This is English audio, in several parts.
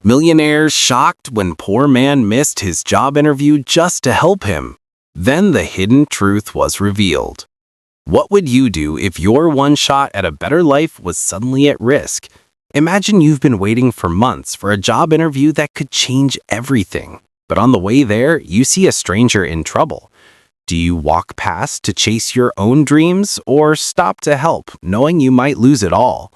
Millionaire shocked when poor man missed his job interview just to help him. Then the hidden truth was revealed. What would you do if your one shot at a better life was suddenly at risk? Imagine you've been waiting for months for a job interview that could change everything. But on the way there, you see a stranger in trouble. Do you walk past to chase your own dreams or stop to help, knowing you might lose it all?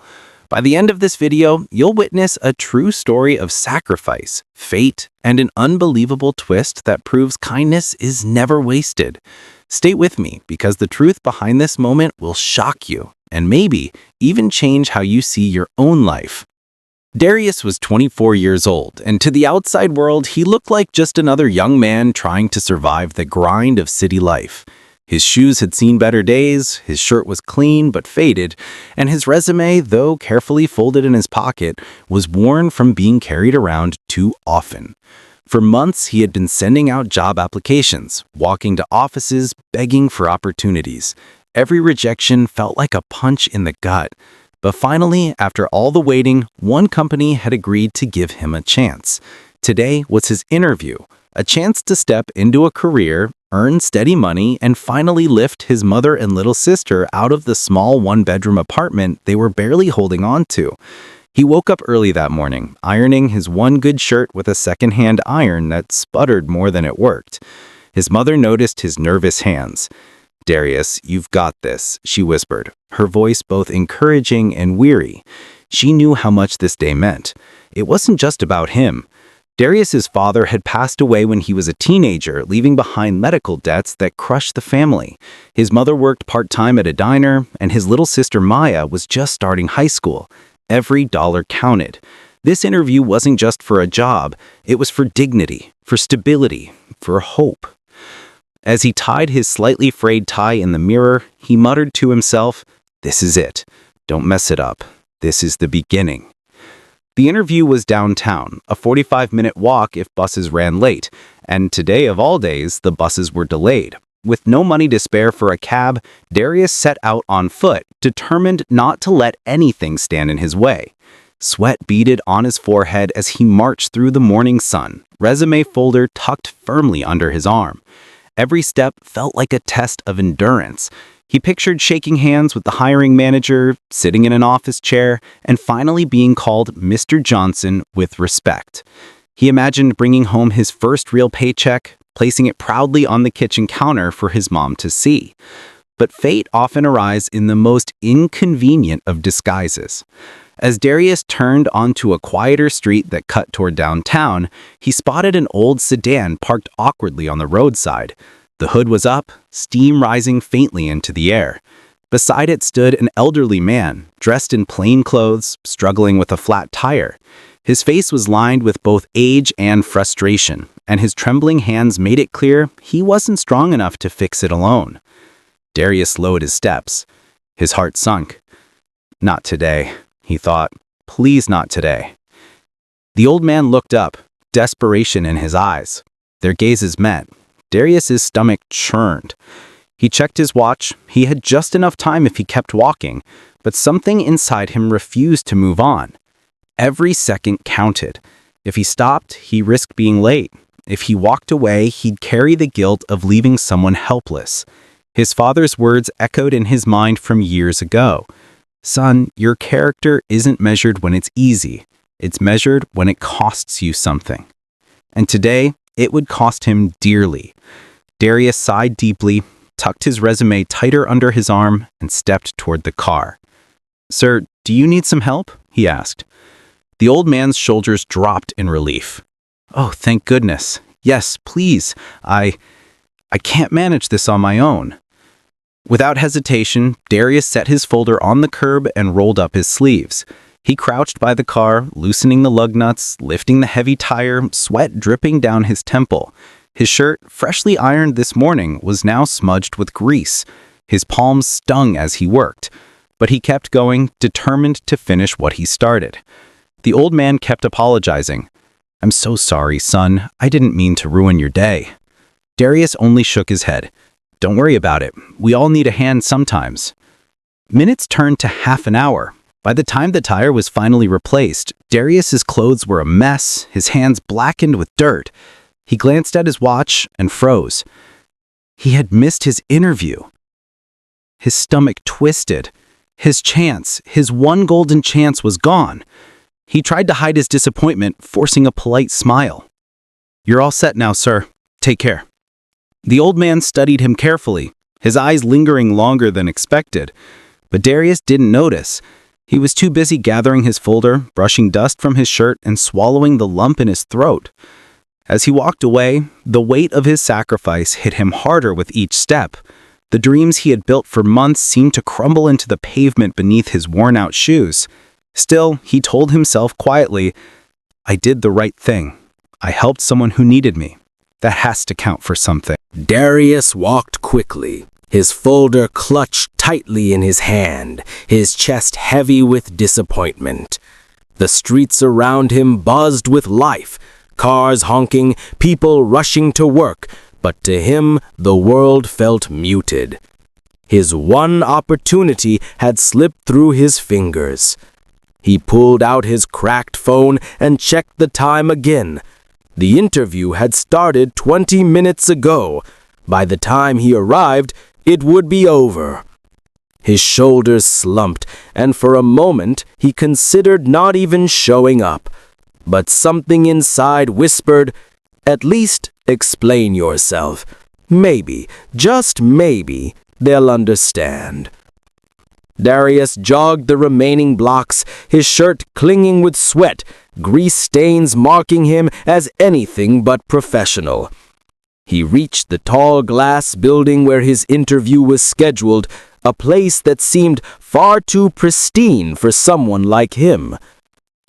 By the end of this video, you'll witness a true story of sacrifice, fate, and an unbelievable twist that proves kindness is never wasted. Stay with me because the truth behind this moment will shock you and maybe even change how you see your own life. Darius was 24 years old, and to the outside world, he looked like just another young man trying to survive the grind of city life. His shoes had seen better days, his shirt was clean but faded, and his resume, though carefully folded in his pocket, was worn from being carried around too often. For months, he had been sending out job applications, walking to offices, begging for opportunities. Every rejection felt like a punch in the gut. But finally, after all the waiting, one company had agreed to give him a chance. Today was his interview, a chance to step into a career, earn steady money, and finally lift his mother and little sister out of the small one-bedroom apartment they were barely holding on to. He woke up early that morning, ironing his one good shirt with a second-hand iron that sputtered more than it worked. His mother noticed his nervous hands. "Darius, you've got this," she whispered, her voice both encouraging and weary. She knew how much this day meant. It wasn't just about him. Darius's father had passed away when he was a teenager, leaving behind medical debts that crushed the family. His mother worked part-time at a diner, and his little sister Maya was just starting high school. Every dollar counted. This interview wasn't just for a job. It was for dignity, for stability, for hope. As he tied his slightly frayed tie in the mirror, he muttered to himself, "This is it. Don't mess it up. This is the beginning." The interview was downtown, a 45-minute walk if buses ran late, and today of all days, the buses were delayed. With no money to spare for a cab, Darius set out on foot, determined not to let anything stand in his way. Sweat beaded on his forehead as he marched through the morning sun, resume folder tucked firmly under his arm. Every step felt like a test of endurance. He pictured shaking hands with the hiring manager, sitting in an office chair, and finally being called Mr. Johnson with respect. He imagined bringing home his first real paycheck, placing it proudly on the kitchen counter for his mom to see. But fate often arrives in the most inconvenient of disguises. As Darius turned onto a quieter street that cut toward downtown, he spotted an old sedan parked awkwardly on the roadside. The hood was up, steam rising faintly into the air. Beside it stood an elderly man, dressed in plain clothes, struggling with a flat tire. His face was lined with both age and frustration, and his trembling hands made it clear he wasn't strong enough to fix it alone. Darius slowed his steps. His heart sunk. "Not today," he thought. "Please not today." The old man looked up, desperation in his eyes. Their gazes met. Darius's stomach churned. He checked his watch. He had just enough time if he kept walking, but something inside him refused to move on. Every second counted. If he stopped, he risked being late. If he walked away, he'd carry the guilt of leaving someone helpless. His father's words echoed in his mind from years ago. "Son, your character isn't measured when it's easy. It's measured when it costs you something." And today, it would cost him dearly. Darius sighed deeply, tucked his resume tighter under his arm, and stepped toward the car. "Sir, do you need some help?" he asked. The old man's shoulders dropped in relief. "Oh, thank goodness. Yes, please. I can't manage this on my own." Without hesitation, Darius set his folder on the curb and rolled up his sleeves. He crouched by the car, loosening the lug nuts, lifting the heavy tire, sweat dripping down his temple. His shirt, freshly ironed this morning, was now smudged with grease. His palms stung as he worked. But he kept going, determined to finish what he started. The old man kept apologizing. "I'm so sorry, son. I didn't mean to ruin your day." Darius only shook his head. "Don't worry about it. We all need a hand sometimes." Minutes turned to half an hour. By the time the tire was finally replaced, Darius's clothes were a mess, his hands blackened with dirt. He glanced at his watch and froze. He had missed his interview. His stomach twisted. His chance, his one golden chance, was gone. He tried to hide his disappointment, forcing a polite smile. "You're all set now, sir. Take care." The old man studied him carefully, his eyes lingering longer than expected. But Darius didn't notice. He was too busy gathering his folder, brushing dust from his shirt, and swallowing the lump in his throat. As he walked away, the weight of his sacrifice hit him harder with each step. The dreams he had built for months seemed to crumble into the pavement beneath his worn-out shoes. Still, he told himself quietly, "I did the right thing. I helped someone who needed me. That has to count for something." Darius walked quickly, his folder clutched tightly in his hand, his chest heavy with disappointment. The streets around him buzzed with life, cars honking, people rushing to work, but to him the world felt muted. His one opportunity had slipped through his fingers. He pulled out his cracked phone and checked the time again. The interview had started 20 minutes ago. By the time he arrived, it would be over. His shoulders slumped, and for a moment he considered not even showing up. But something inside whispered, "At least explain yourself. Maybe, just maybe, they'll understand." Darius jogged the remaining blocks, his shirt clinging with sweat, grease stains marking him as anything but professional. He reached the tall glass building where his interview was scheduled, a place that seemed far too pristine for someone like him.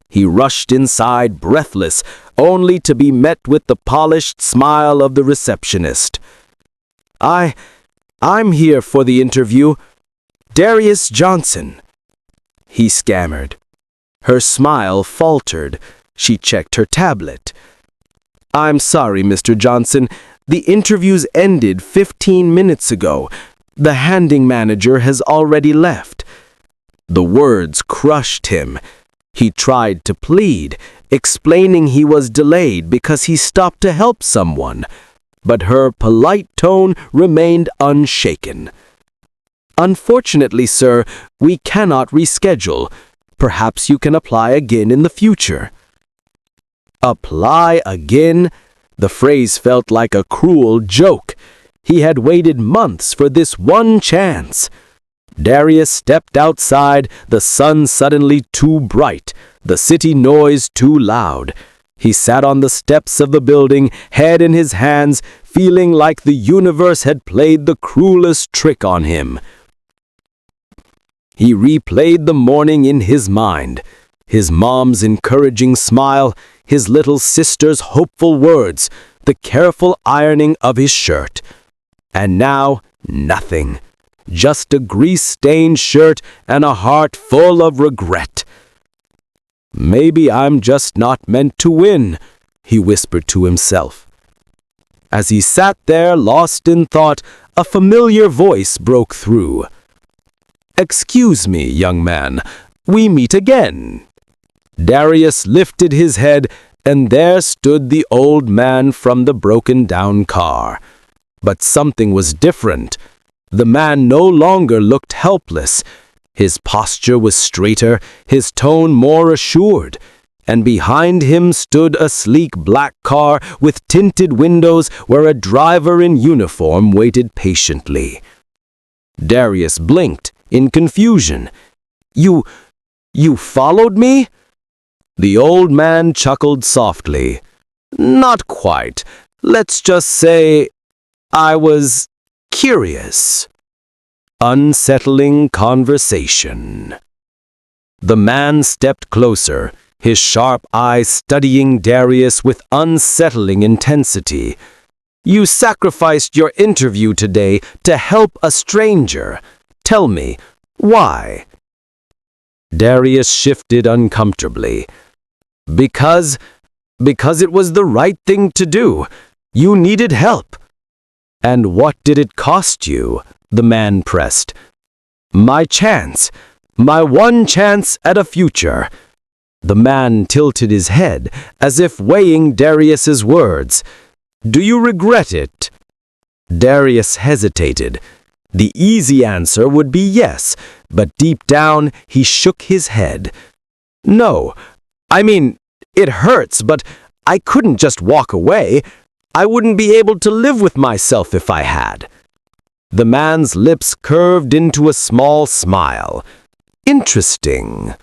He rushed inside breathless, only to be met with the polished smile of the receptionist. I'm here for the interview. Darius Johnson," he stammered. Her smile faltered. She checked her tablet. "I'm sorry, Mr. Johnson. The interview's ended 15 minutes ago. The handing manager has already left." The words crushed him. He tried to plead, explaining he was delayed because he stopped to help someone. But her polite tone remained unshaken. "Unfortunately, sir, we cannot reschedule. Perhaps you can apply again in the future." Apply again? The phrase felt like a cruel joke. He had waited months for this one chance. Darius stepped outside, the sun suddenly too bright, the city noise too loud. He sat on the steps of the building, head in his hands, feeling like the universe had played the cruelest trick on him. He replayed the morning in his mind. His mom's encouraging smile, his little sister's hopeful words, the careful ironing of his shirt. And now, nothing. Just a grease-stained shirt and a heart full of regret. "Maybe I'm just not meant to win," he whispered to himself. As he sat there, lost in thought, a familiar voice broke through. "Excuse me, young man, we meet again." Darius lifted his head, and there stood the old man from the broken-down car. But something was different. The man no longer looked helpless. His posture was straighter, his tone more assured, and behind him stood a sleek black car with tinted windows where a driver in uniform waited patiently. Darius blinked in confusion. You followed me?" The old man chuckled softly. "Not quite. Let's just say I was curious." Unsettling conversation. The man stepped closer, his sharp eyes studying Darius with unsettling intensity. "You sacrificed your interview today to help a stranger. Tell me, why?" Darius shifted uncomfortably. Because it was the right thing to do. You needed help." "And what did it cost you?" the man pressed. "My chance. My one chance at a future." The man tilted his head, as if weighing Darius's words. "Do you regret it?" Darius hesitated. The easy answer would be yes, but deep down he shook his head. "No, I mean, it hurts, but I couldn't just walk away. I wouldn't be able to live with myself if I had." The man's lips curved into a small smile. "Interesting."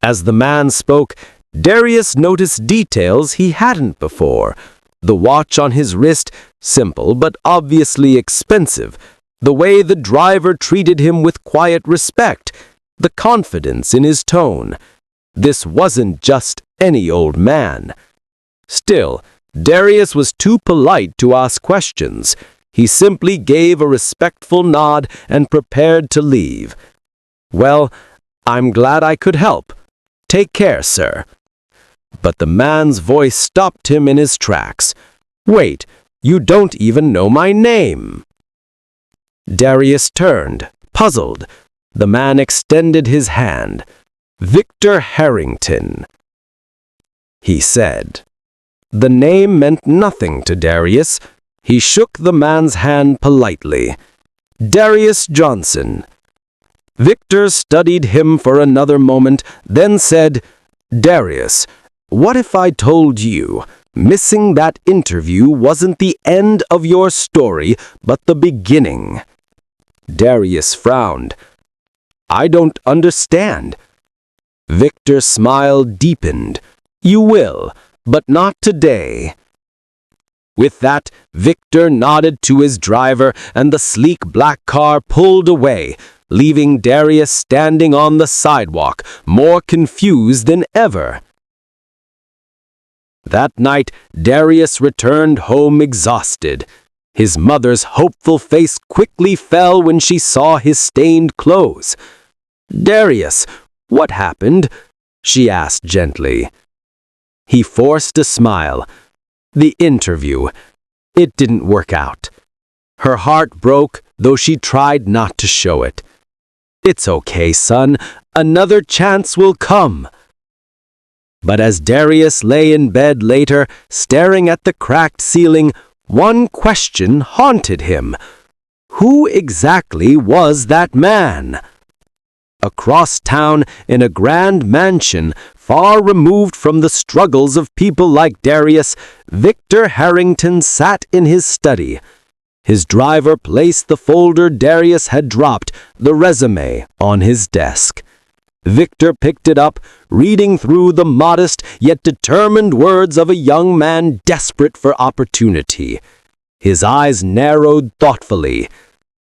As the man spoke, Darius noticed details he hadn't before. The watch on his wrist, simple but obviously expensive. The way the driver treated him with quiet respect. The confidence in his tone. This wasn't just any old man. Still, Darius was too polite to ask questions. He simply gave a respectful nod and prepared to leave. "Well, I'm glad I could help. Take care, sir." But the man's voice stopped him in his tracks. "Wait, you don't even know my name." Darius turned, puzzled. The man extended his hand. "Victor Harrington," he said. The name meant nothing to Darius. He shook the man's hand politely. "Darius Johnson." Victor studied him for another moment, then said, "Darius, what if I told you missing that interview wasn't the end of your story, but the beginning?" Darius frowned. "I don't understand." Victor's smile deepened. "You will, but not today." With that, Victor nodded to his driver, and the sleek black car pulled away, leaving Darius standing on the sidewalk, more confused than ever. That night, Darius returned home exhausted. His mother's hopeful face quickly fell when she saw his stained clothes. "Darius, what happened?" she asked gently. He forced a smile. "The interview. It didn't work out." Her heart broke, though she tried not to show it. "It's okay, son. Another chance will come." But as Darius lay in bed later, staring at the cracked ceiling, one question haunted him. Who exactly was that man? Across town, in a grand mansion, far removed from the struggles of people like Darius, Victor Harrington sat in his study. His driver placed the folder Darius had dropped, the resume, on his desk. Victor picked it up, reading through the modest yet determined words of a young man desperate for opportunity. His eyes narrowed thoughtfully.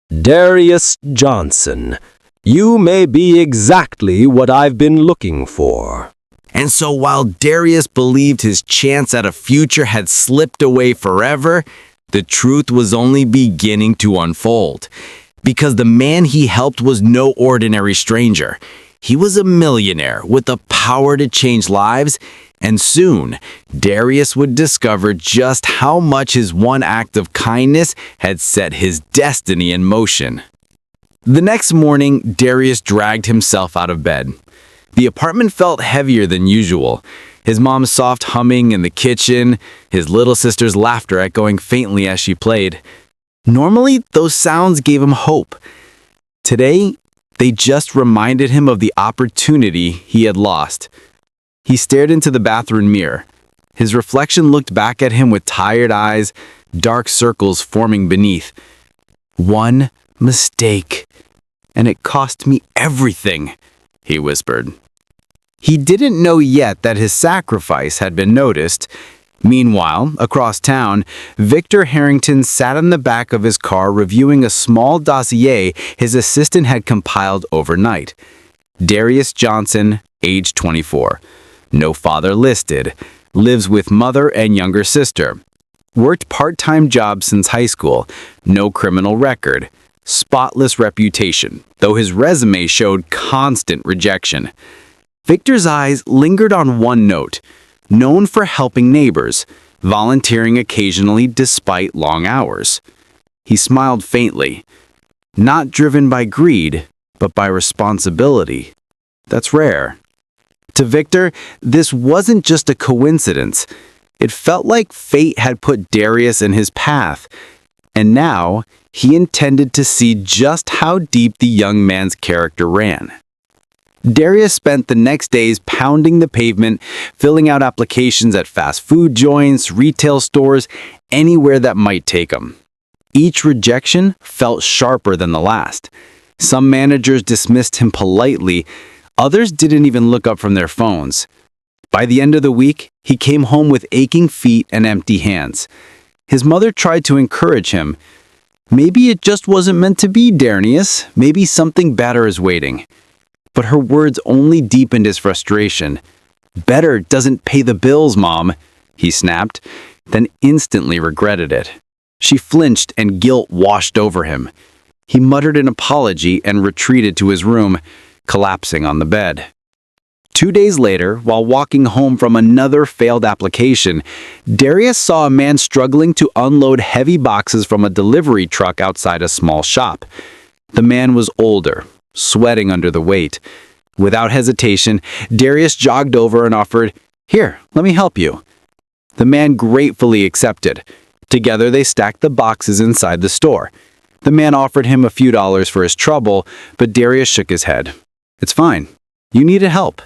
"Darius Johnson, you may be exactly what I've been looking for." And so while Darius believed his chance at a future had slipped away forever, the truth was only beginning to unfold. Because the man he helped was no ordinary stranger. He was a millionaire with the power to change lives, and soon Darius would discover just how much his one act of kindness had set his destiny in motion. The next morning, Darius dragged himself out of bed. The apartment felt heavier than usual. His mom's soft humming in the kitchen, his little sister's laughter echoing faintly as she played. Normally, those sounds gave him hope. Today, they just reminded him of the opportunity he had lost. He stared into the bathroom mirror. His reflection looked back at him with tired eyes, dark circles forming beneath. "One mistake, and it cost me everything," he whispered. He didn't know yet that his sacrifice had been noticed. Meanwhile, across town, Victor Harrington sat in the back of his car reviewing a small dossier his assistant had compiled overnight. Darius Johnson, age 24. No father listed. Lives with mother and younger sister. Worked part-time job since high school. No criminal record. Spotless reputation, though his resume showed constant rejection. Victor's eyes lingered on one note. Known for helping neighbors, volunteering occasionally despite long hours. He smiled faintly. Not driven by greed, but by responsibility. That's rare. To Victor, this wasn't just a coincidence. It felt like fate had put Darius in his path, and now he intended to see just how deep the young man's character ran. Darius spent the next days pounding the pavement, filling out applications at fast food joints, retail stores, anywhere that might take him. Each rejection felt sharper than the last. Some managers dismissed him politely, others didn't even look up from their phones. By the end of the week, he came home with aching feet and empty hands. His mother tried to encourage him. Maybe it just wasn't meant to be, Darius. Maybe something better is waiting. But her words only deepened his frustration. Better doesn't pay the bills, Mom, he snapped, then instantly regretted it. She flinched and guilt washed over him. He muttered an apology and retreated to his room, collapsing on the bed. 2 days later, while walking home from another failed application, Darius saw a man struggling to unload heavy boxes from a delivery truck outside a small shop. The man was older, sweating under the weight. Without hesitation, Darius jogged over and offered, "Here, let me help you." The man gratefully accepted. Together they stacked the boxes inside the store. The man offered him a few dollars for his trouble, but Darius shook his head. "It's fine. You needed help."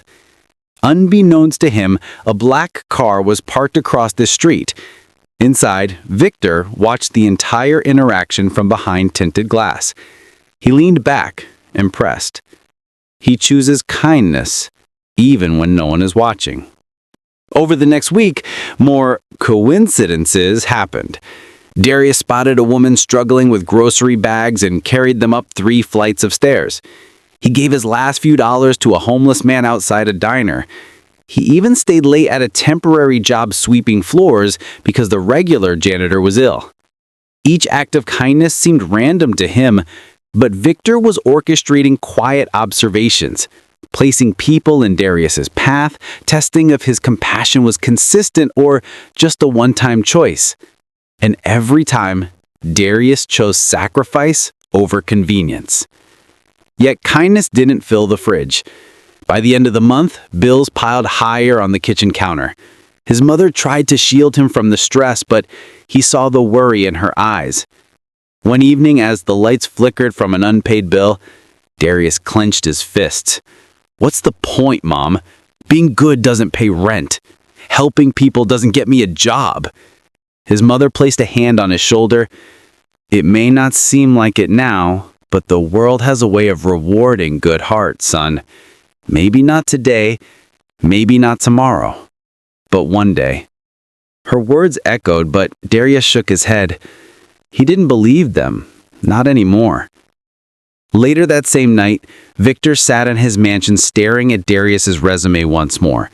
Unbeknownst to him, a black car was parked across the street. Inside, Victor watched the entire interaction from behind tinted glass. He leaned back, impressed. He chooses kindness, even when no one is watching. Over the next week, more coincidences happened. Darius spotted a woman struggling with grocery bags and carried them up 3 flights of stairs. He gave his last few dollars to a homeless man outside a diner. He even stayed late at a temporary job sweeping floors because the regular janitor was ill. Each act of kindness seemed random to him, but Victor was orchestrating quiet observations, placing people in Darius's path, testing if his compassion was consistent or just a one-time choice. And every time, Darius chose sacrifice over convenience. Yet kindness didn't fill the fridge. By the end of the month, bills piled higher on the kitchen counter. His mother tried to shield him from the stress, but he saw the worry in her eyes. One evening, as the lights flickered from an unpaid bill, Darius clenched his fists. "What's the point, Mom? Being good doesn't pay rent. Helping people doesn't get me a job." His mother placed a hand on his shoulder. "It may not seem like it now, but the world has a way of rewarding good hearts, son. Maybe not today, maybe not tomorrow, but one day." Her words echoed, but Darius shook his head. He didn't believe them, not anymore. Later that same night, Victor sat in his mansion staring at Darius's resume once more.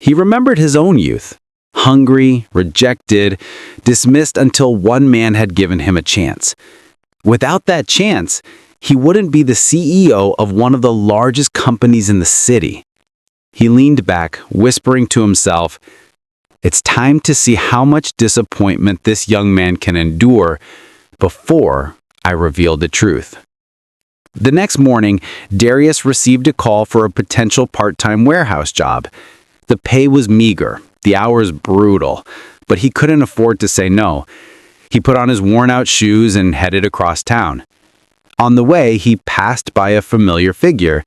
He remembered his own youth. Hungry, rejected, dismissed until one man had given him a chance. Without that chance, he wouldn't be the CEO of one of the largest companies in the city. He leaned back, whispering to himself, "It's time to see how much disappointment this young man can endure before I reveal the truth." The next morning, Darius received a call for a potential part-time warehouse job. The pay was meager, the hours brutal, but he couldn't afford to say no. He put on his worn-out shoes and headed across town. On the way, he passed by a familiar figure,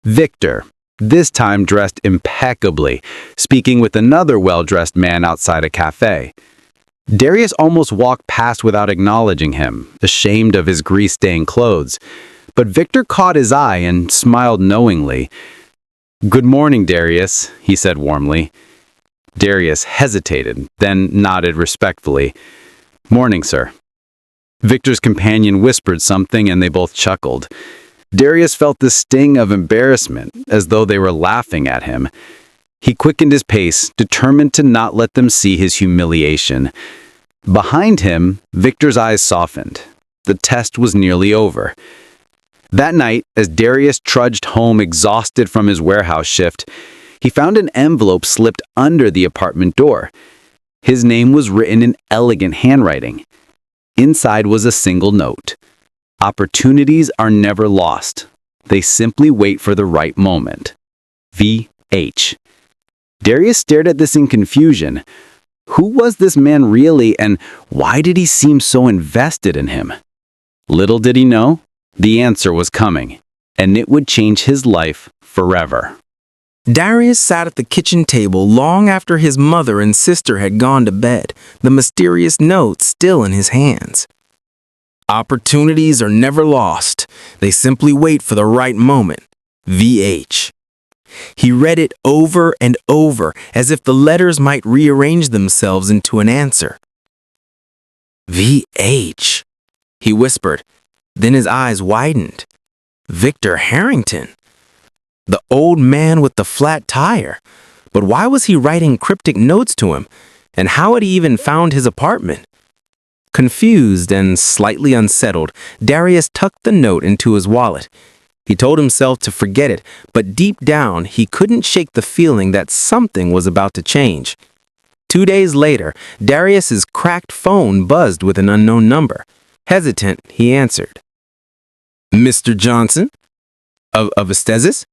Victor, this time dressed impeccably, speaking with another well-dressed man outside a cafe. Darius almost walked past without acknowledging him, ashamed of his grease-stained clothes. But Victor caught his eye and smiled knowingly. "Good morning, Darius," he said warmly. Darius hesitated, then nodded respectfully. "Morning, sir." Victor's companion whispered something and they both chuckled. Darius felt the sting of embarrassment, as though they were laughing at him. He quickened his pace, determined to not let them see his humiliation. Behind him, Victor's eyes softened. The test was nearly over. That night, as Darius trudged home exhausted from his warehouse shift, he found an envelope slipped under the apartment door. His name was written in elegant handwriting. Inside was a single note. "Opportunities are never lost. They simply wait for the right moment. V. VH. Darius stared at this in confusion. Who was this man really, and why did he seem so invested in him? Little did he know, the answer was coming, and it would change his life forever. Darius sat at the kitchen table long after his mother and sister had gone to bed, the mysterious note still in his hands. Opportunities are never lost. They simply wait for the right moment. VH. He read it over and over as if the letters might rearrange themselves into an answer. VH, he whispered. Then his eyes widened. Victor Harrington. The old man with the flat tire. But why was he writing cryptic notes to him? And how had he even found his apartment? Confused and slightly unsettled, Darius tucked the note into his wallet. He told himself to forget it, but deep down, he couldn't shake the feeling that something was about to change. 2 days later, Darius's cracked phone buzzed with an unknown number. Hesitant, he answered. Mr. Johnson? Of Estesis?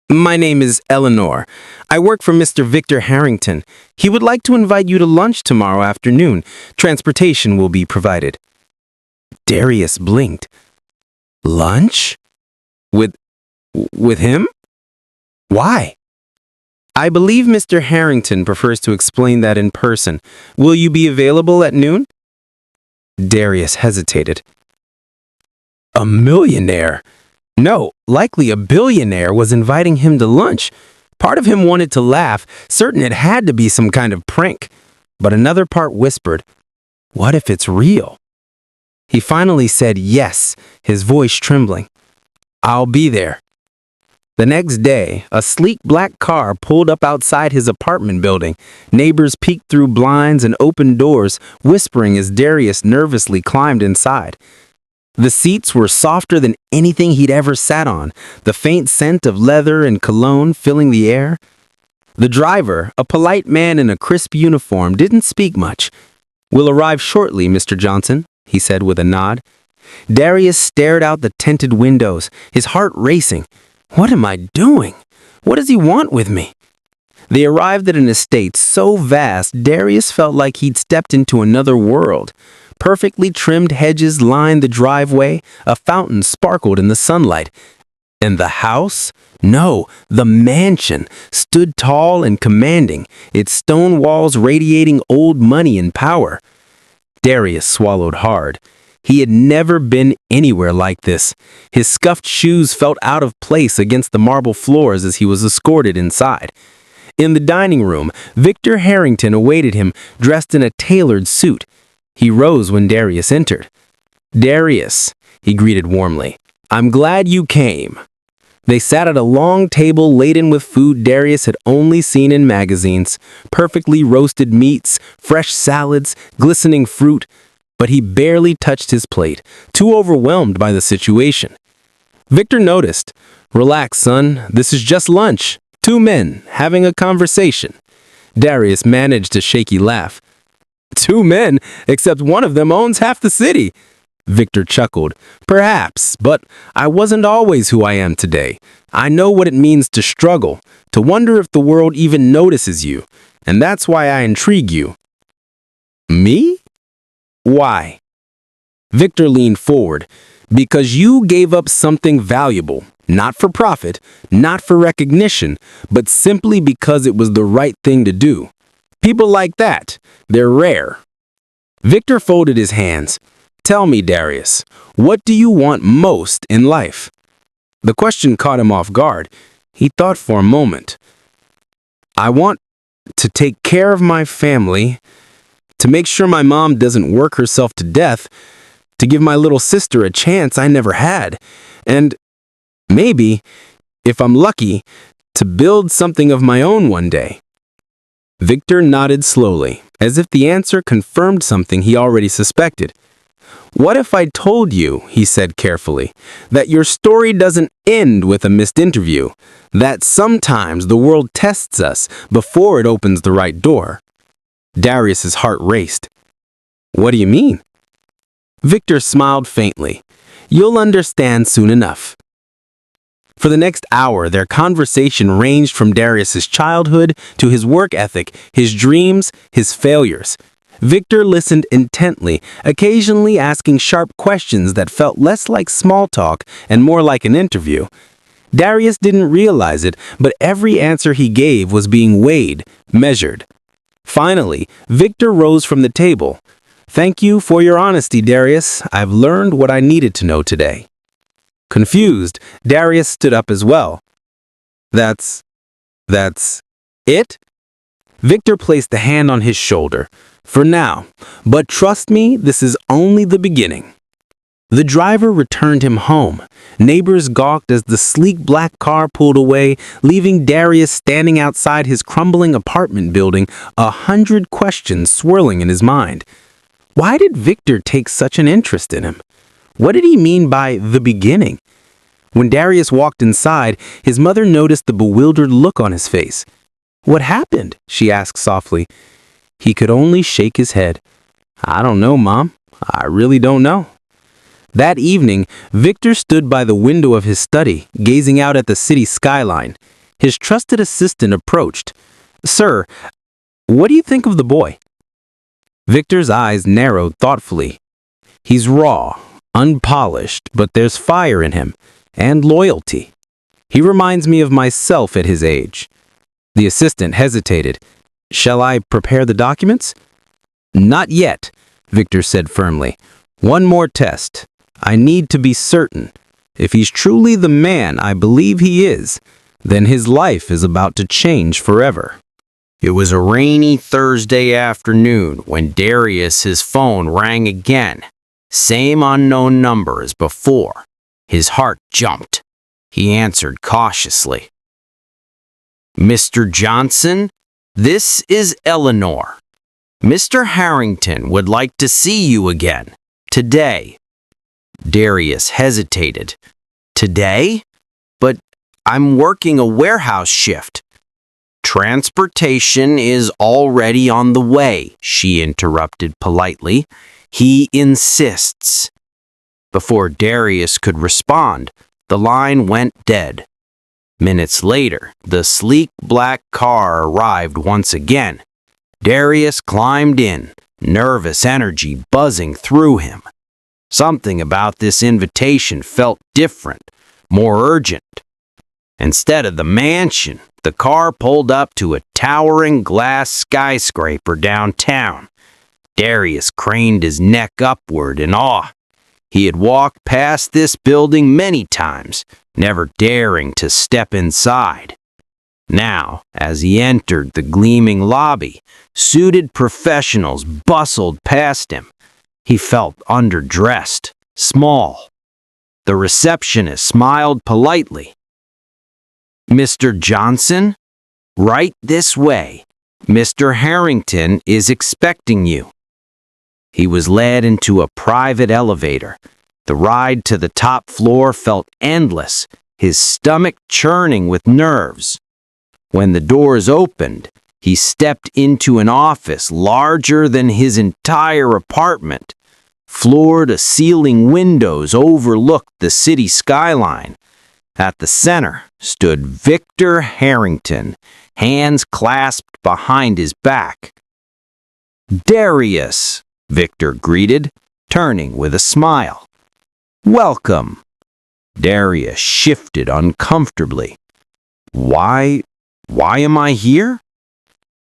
My name is Eleanor. I work for Mr. Victor Harrington. He would like to invite you to lunch tomorrow afternoon. Transportation will be provided. Darius blinked. Lunch? With him? Why? I believe Mr. Harrington prefers to explain that in person. Will you be available at noon? Darius hesitated. A millionaire? No, likely a billionaire was inviting him to lunch. Part of him wanted to laugh, certain it had to be some kind of prank. But another part whispered, what if it's real? He finally said yes, his voice trembling. I'll be there. The next day, a sleek black car pulled up outside his apartment building. Neighbors peeked through blinds and opened doors, whispering as Darius nervously climbed inside. The seats were softer than anything he'd ever sat on, the faint scent of leather and cologne filling the air. The driver, a polite man in a crisp uniform, didn't speak much. We'll arrive shortly, Mr. Johnson, he said with a nod. Darius stared out the tinted windows, his heart racing. What am I doing? What does he want with me? They arrived at an estate so vast, Darius felt like he'd stepped into another world. Perfectly trimmed hedges lined the driveway, a fountain sparkled in the sunlight. And the house? No, the mansion stood tall and commanding, its stone walls radiating old money and power. Darius swallowed hard. He had never been anywhere like this. His scuffed shoes felt out of place against the marble floors as he was escorted inside. In the dining room, Victor Harrington awaited him, dressed in a tailored suit. He rose when Darius entered. Darius, he greeted warmly, I'm glad you came. They sat at a long table laden with food Darius had only seen in magazines, perfectly roasted meats, fresh salads, glistening fruit. But he barely touched his plate, too overwhelmed by the situation. Victor noticed. Relax, son. This is just lunch. 2 men having a conversation. Darius managed a shaky laugh. 2 men, except one of them owns half the city. Victor chuckled. Perhaps, but I wasn't always who I am today. I know what it means to struggle, to wonder if the world even notices you, and that's why I intrigue you. Me? Why? Victor leaned forward. Because you gave up something valuable, not for profit, not for recognition, but simply because it was the right thing to do. People like that, they're rare. Victor folded his hands. Tell me, Darius, what do you want most in life? The question caught him off guard. He thought for a moment. I want to take care of my family, to make sure my mom doesn't work herself to death, to give my little sister a chance I never had, and maybe, if I'm lucky, to build something of my own one day. Victor nodded slowly, as if the answer confirmed something he already suspected. What if I told you, he said carefully, that your story doesn't end with a missed interview, that sometimes the world tests us before it opens the right door? Darius's heart raced. What do you mean? Victor smiled faintly. You'll understand soon enough. For the next hour, their conversation ranged from Darius's childhood to his work ethic, his dreams, his failures. Victor listened intently, occasionally asking sharp questions that felt less like small talk and more like an interview. Darius didn't realize it, but every answer he gave was being weighed, measured. Finally, Victor rose from the table. "Thank you for your honesty, Darius. I've learned what I needed to know today." Confused, Darius stood up as well. That's it? Victor placed a hand on his shoulder. "For now, but trust me, this is only the beginning." The driver returned him home. Neighbors gawked as the sleek black car pulled away, leaving Darius standing outside his crumbling apartment building, 100 questions swirling in his mind. Why did Victor take such an interest in him? What did he mean by the beginning? When Darius walked inside, his mother noticed the bewildered look on his face. "What happened?" she asked softly. He could only shake his head. "I don't know, Mom. I really don't know." That evening, Victor stood by the window of his study, gazing out at the city skyline. His trusted assistant approached. "Sir, what do you think of the boy?" Victor's eyes narrowed thoughtfully. "He's raw, unpolished, but there's fire in him, and loyalty. He reminds me of myself at his age." The assistant hesitated. "Shall I prepare the documents?" "Not yet," Victor said firmly. "One more test. I need to be certain. If he's truly the man I believe he is, then his life is about to change forever." It was a rainy Thursday afternoon when Darius's phone rang again. Same unknown number as before. His heart jumped. He answered cautiously. "Mr. Johnson, this is Eleanor. Mr. Harrington would like to see you again. Today." Darius hesitated. "Today? But I'm working a warehouse shift." "Transportation is already on the way," she interrupted politely. "He insists." Before Darius could respond, the line went dead. Minutes later, the sleek black car arrived once again. Darius climbed in, nervous energy buzzing through him. Something about this invitation felt different, more urgent. Instead of the mansion, the car pulled up to a towering glass skyscraper downtown. Darius craned his neck upward in awe. He had walked past this building many times, never daring to step inside. Now, as he entered the gleaming lobby, suited professionals bustled past him. He felt underdressed, small. The receptionist smiled politely. "Mr. Johnson, right this way. Mr. Harrington is expecting you." He was led into a private elevator. The ride to the top floor felt endless, his stomach churning with nerves. When the doors opened, he stepped into an office larger than his entire apartment. Floor-to-ceiling windows overlooked the city skyline. At the center stood Victor Harrington, hands clasped behind his back. "Darius," Victor greeted, turning with a smile. "Welcome." Darius shifted uncomfortably. Why am I here?"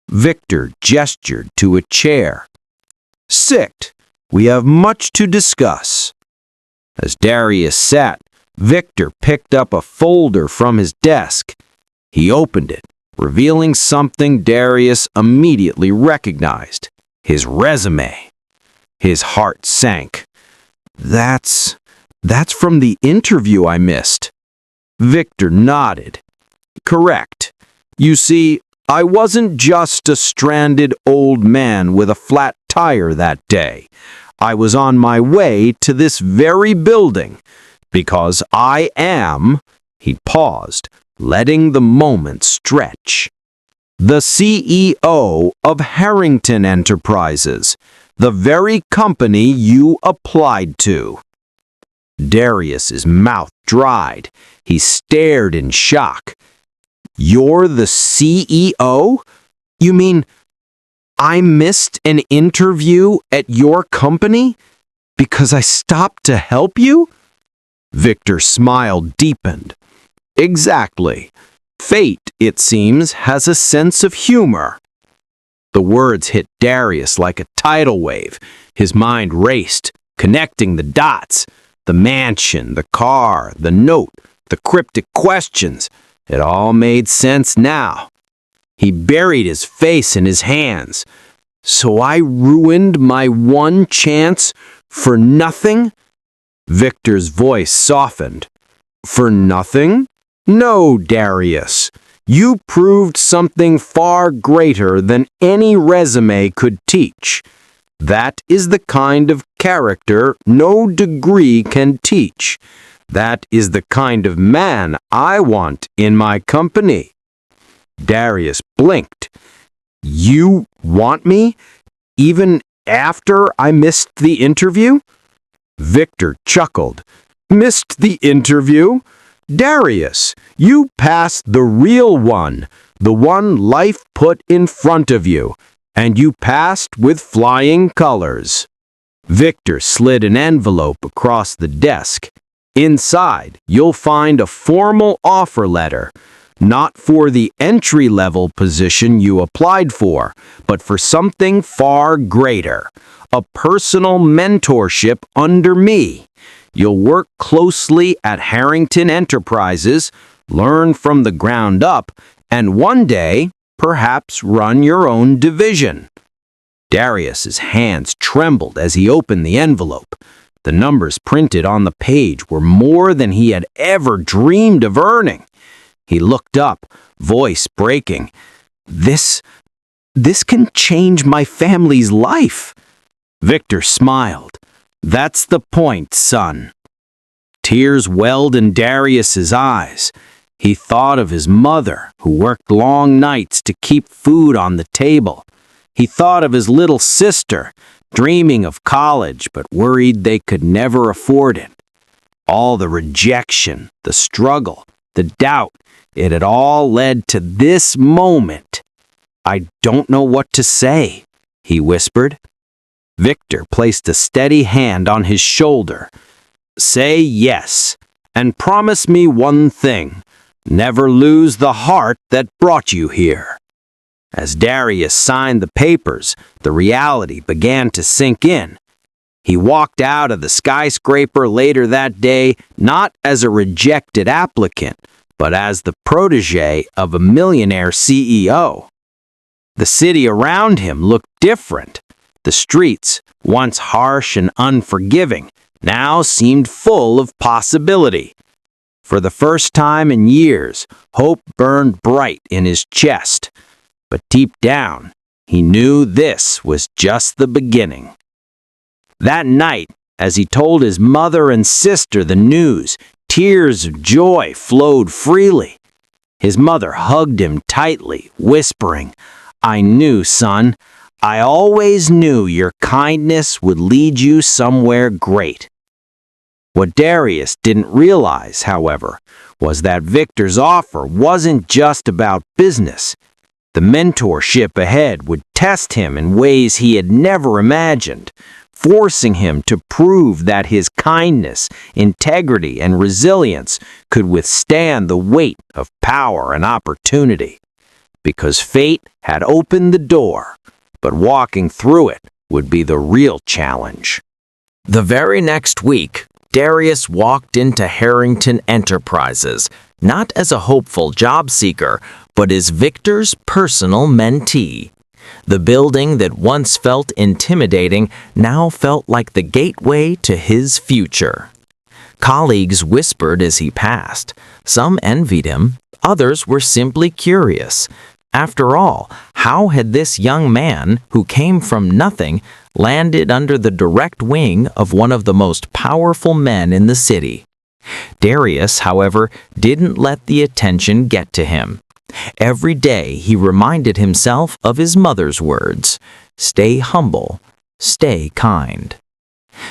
Victor gestured to a chair. "Sit. We have much to discuss." As Darius sat, Victor picked up a folder from his desk. He opened it, revealing something Darius immediately recognized: his resume. His heart sank. That's from the interview I missed." Victor nodded. "Correct. You see, I wasn't just a stranded old man with a flat tire that day. I was on my way to this very building because I am," he paused, letting the moment stretch, "the CEO of Harrington Enterprises, the very company you applied to." Darius's mouth dried. He stared in shock. "You're the CEO? You mean I missed an interview at your company because I stopped to help you?" Victor's smile deepened. "Exactly. Fate, it seems, has a sense of humor." The words hit Darius like a tidal wave. His mind raced, connecting the dots. The mansion, the car, the note, the cryptic questions. It all made sense now. He buried his face in his hands. "So I ruined my one chance for nothing?" Victor's voice softened. "For nothing? No, Darius. You proved something far greater than any resume could teach. That is the kind of character no degree can teach. That is the kind of man I want in my company." Darius blinked. "You want me? Even after I missed the interview?" Victor chuckled. "Missed the interview? Darius, you passed the real one, the one life put in front of you, and you passed with flying colors." Victor slid an envelope across the desk. "Inside, you'll find a formal offer letter, not for the entry-level position you applied for, but for something far greater, a personal mentorship under me. You'll work closely at Harrington Enterprises, learn from the ground up, and one day, perhaps run your own division." Darius's hands trembled as he opened the envelope. The numbers printed on the page were more than he had ever dreamed of earning. He looked up, voice breaking. This can change my family's life." Victor smiled. "That's the point, son." Tears welled in Darius's eyes. He thought of his mother, who worked long nights to keep food on the table. He thought of his little sister, dreaming of college but worried they could never afford it. All the rejection, the struggle, the doubt, it had all led to this moment. "I don't know what to say," he whispered. Victor placed a steady hand on his shoulder. "Say yes, and promise me one thing. Never lose the heart that brought you here." As Darius signed the papers, the reality began to sink in. He walked out of the skyscraper later that day not as a rejected applicant, but as the protege of a millionaire CEO. The city around him looked different. The streets, once harsh and unforgiving, now seemed full of possibility. For the first time in years, hope burned bright in his chest. But deep down, he knew this was just the beginning. That night, as he told his mother and sister the news, tears of joy flowed freely. His mother hugged him tightly, whispering, "I knew, son. I always knew your kindness would lead you somewhere great." What Darius didn't realize, however, was that Victor's offer wasn't just about business. The mentorship ahead would test him in ways he had never imagined, forcing him to prove that his kindness, integrity, and resilience could withstand the weight of power and opportunity. Because fate had opened the door, but walking through it would be the real challenge. The very next week, Darius walked into Harrington Enterprises, not as a hopeful job seeker, but as Victor's personal mentee. The building that once felt intimidating now felt like the gateway to his future. Colleagues whispered as he passed. Some envied him, others were simply curious. After all, how had this young man, who came from nothing, landed under the direct wing of one of the most powerful men in the city? Darius, however, didn't let the attention get to him. Every day he reminded himself of his mother's words, "Stay humble, stay kind."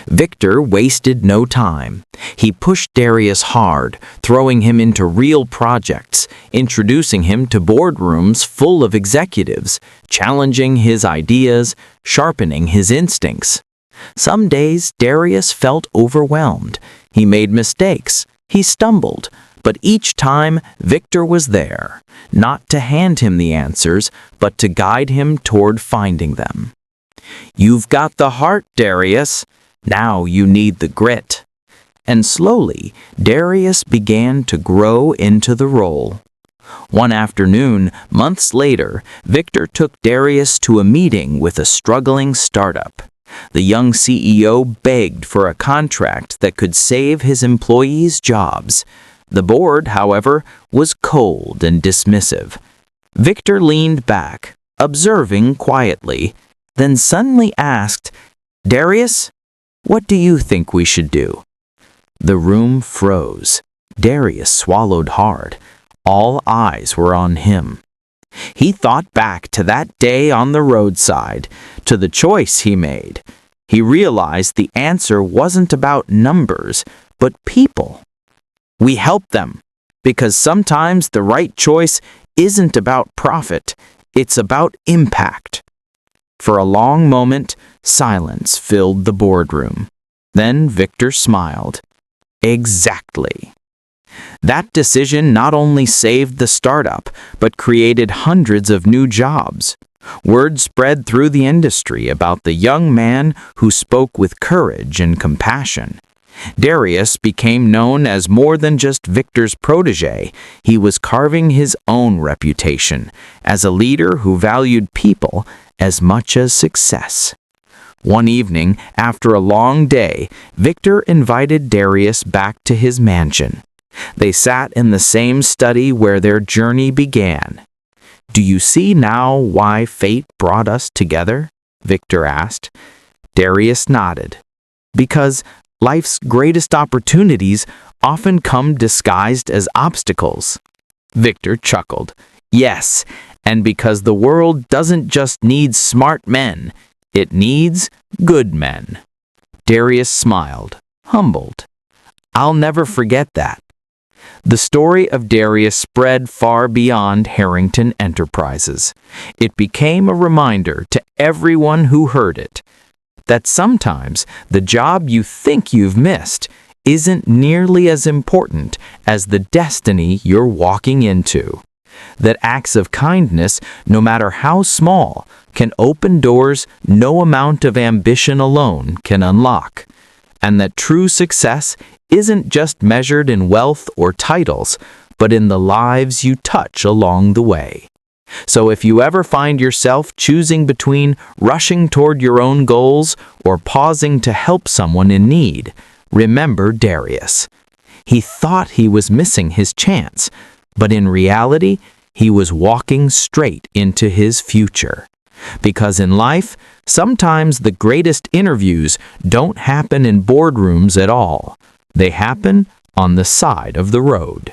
Victor wasted no time. He pushed Darius hard, throwing him into real projects, introducing him to boardrooms full of executives, challenging his ideas, sharpening his instincts. Some days Darius felt overwhelmed. He made mistakes. He stumbled. But each time, Victor was there, not to hand him the answers, but to guide him toward finding them. "You've got the heart, Darius. Now you need the grit." And slowly, Darius began to grow into the role. One afternoon, months later, Victor took Darius to a meeting with a struggling startup. The young CEO begged for a contract that could save his employees' jobs. The board, however, was cold and dismissive. Victor leaned back, observing quietly, then suddenly asked, "Darius, what do you think we should do?" The room froze. Darius swallowed hard. All eyes were on him. He thought back to that day on the roadside, to the choice he made. He realized the answer wasn't about numbers, but people. We help them, because sometimes the right choice isn't about profit, it's about impact. For a long moment, silence filled the boardroom. Then Victor smiled. Exactly. That decision not only saved the startup, but created hundreds of new jobs. Word spread through the industry about the young man who spoke with courage and compassion. Darius became known as more than just Victor's protege. He was carving his own reputation as a leader who valued people as much as success. One evening, after a long day, Victor invited Darius back to his mansion. They sat in the same study where their journey began. "Do you see now why fate brought us together?" Victor asked. Darius nodded. "Because life's greatest opportunities often come disguised as obstacles." Victor chuckled. "Yes, and because the world doesn't just need smart men, it needs good men." Darius smiled, humbled. "I'll never forget that." The story of Darius spread far beyond Harrington Enterprises. It became a reminder to everyone who heard it that sometimes the job you think you've missed isn't nearly as important as the destiny you're walking into. That acts of kindness, no matter how small, can open doors no amount of ambition alone can unlock. And that true success isn't just measured in wealth or titles, but in the lives you touch along the way. So if you ever find yourself choosing between rushing toward your own goals or pausing to help someone in need, remember Darius. He thought he was missing his chance, but in reality, he was walking straight into his future. Because in life, sometimes the greatest interviews don't happen in boardrooms at all. They happen on the side of the road.